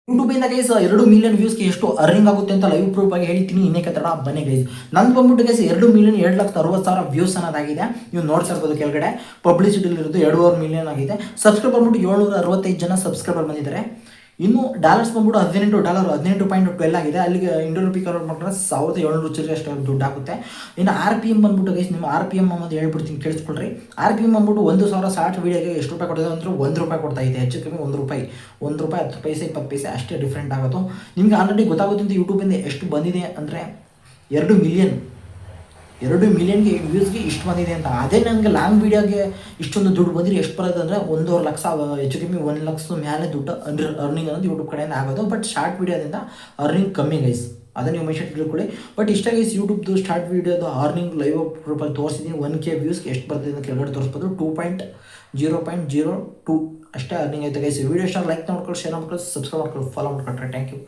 ಯೂಟ್ಯೂಬಿಂದ guys 2 million ವ್ಯೂಸ್ಗೆ ಎಷ್ಟು earning ಆಗುತ್ತೆ ಅಂತ ಲೈವ್ ಪ್ರೂಫ್ ಆಗಿ ಹೇಳ್ತೀನಿ. ಇನ್ನೇ ಕತ್ತಡ ಬನ್ನಿ ಗೈಸ್. ನಂದು ಬಂದ್ಬಿಟ್ಟು ಗೈಸ್ 2 ಮಿಲಿಯನ್ 2,60,000 ವ್ಯೂಸ್ ಅನ್ನೋದಾಗಿದೆ. ನೀವು ನೋಡ್ತಾ ಇರ್ಬೋದು ಕೆಳಗಡೆ ಪಬ್ಲಿಸಿಟಿ ಇರೋದು 2.5 ಮಿಲಿಯನ್ ಆಗಿದೆ. ಸಬ್ಸ್ಕ್ರೈಬರ್ ಬಂದ್ಬಿಟ್ಟು 765 ಜನ ಸಬ್ಸ್ಕ್ರೈಬರ್ ಬಂದಿದ್ದಾರೆ. ಇನ್ನು ಡಾಲರ್ಸ್ ಬಂದ್ಬಿಟ್ಟು $18 18.12 ಆಗಿದೆ. ಅಲ್ಲಿಗೆ ಇಂಡಿಯನ್ ರುಪಿ ಕನ್ವರ್ಟ್ ಮಾಡಿದ್ರೆ 1,700 ಚಿಲ್ಲರೆ ಅಷ್ಟು ದುಡ್ಡು ಆಗುತ್ತೆ. ಇನ್ನು RPM ಬಂದ್ಬಿಟ್ಟು ಗೈಸ್ ನಿಮ್ಮ RPM ಅನ್ನೋದು ಹೇಳ್ಬಿಡ್ತೀನಿ ಕೇಳಿಸ್ಕೊಳ್ರಿ. RPM ಬಂದ್ಬಿಟ್ಟು 1,000 ಶಾರ್ಟ್ ವೀಡಿಯೋಗೆ ಎಷ್ಟು ರೂಪಾಯಿ ಕೊಡ್ತದೆ ಅಂದ್ರೆ ₹1 ಕೊಡ್ತಾ ಇದೆ. ಹೆಚ್ಚು ಕಮ್ಮಿ ₹1 10 ಪೈಸೆ 20 ಪೈಸೆ ಅಷ್ಟೇ ಡಿಫ್ರೆಂಟ್ ಆಗೋದು. ನಿಮ್ಗೆ ಆಲ್ರೆಡಿ ಗೊತ್ತಾಗುತ್ತೆ ಯೂಟ್ಯೂಬಿಂದ ಎಷ್ಟು ಬಂದಿದೆ ಅಂದರೆ 2 ಮಿಲಿಯನ್ಗೆ ವ್ಯೂಸ್ಗೆ ಇಷ್ಟು ಬಂದಿದೆ ಅಂತ. ಅದೇ ನನಗೆ ಲಾಂಗ್ ವೀಡಿಯೋಗೆ ಇಷ್ಟೊಂದು ದುಡ್ಡು ಬಂದಿರಿ ಎಷ್ಟು ಬರೋದು ಅಂದರೆ 1.5 ಲಕ್ಷ, ಹೆಚ್ಚು ಕಮ್ಮಿ 1 ಲಕ್ಷದ ಮೇಲೆ ದುಡ್ಡು ಅರ್ನಿಂಗ್ ಅನ್ನೋದು ಯೂಟ್ಯೂಬ್ ಕಡೆಯಿಂದ ಆಗೋದು. ಬಟ್ ಶಾರ್ಟ್ ವೀಡಿಯೋದಿಂದ ಅರ್ನಿಂಗ್ ಕಮ್ಮಿ ಗೈಸ್, ಅದನ್ನು ನೀವು ಮೆನ್ಷನ್ ತಿಳ್ಕೊಳ್ಳಿ. ಬಟ್ ಇಷ್ಟ ಗೈಸ್ ಯೂಟ್ಯೂಬ್ದು ಶಾರ್ಟ್ ವೀಡಿಯೋದು ಅರ್ನಿಂಗ್ ಲೈವ್ ಪ್ರೂಫಲ್ಲಿ ತೋರಿಸಿದ್ದೀನಿ. 1K ವ್ಯೂಸ್ಗೆ ಎಷ್ಟು ಬರ್ತದೆ ಅಂತ ಕೆಳಗಡೆ ತೋರಿಸ್ಬೋದು. 2.0.02 ಅಷ್ಟೇ ಅರ್ನಿಂಗ್ ಆಯ್ತು ಗೈಸ್. ವೀಡಿಯೋ ಇಷ್ಟ ಲೈಕ್ ಮಾಡ್ಕೊಳ್ಳಿ, ಶೇರ್ ಮಾಡ್ಕೊಳ್ಳಿ, ಸಬ್ಸ್ಕ್ರೈಬ್ ಮಾಡ್ಕೊಳ್ಳಿ, ಫಾಲೋ ಮಾಡ್ಕೊಳ್ರಿ. Thank you.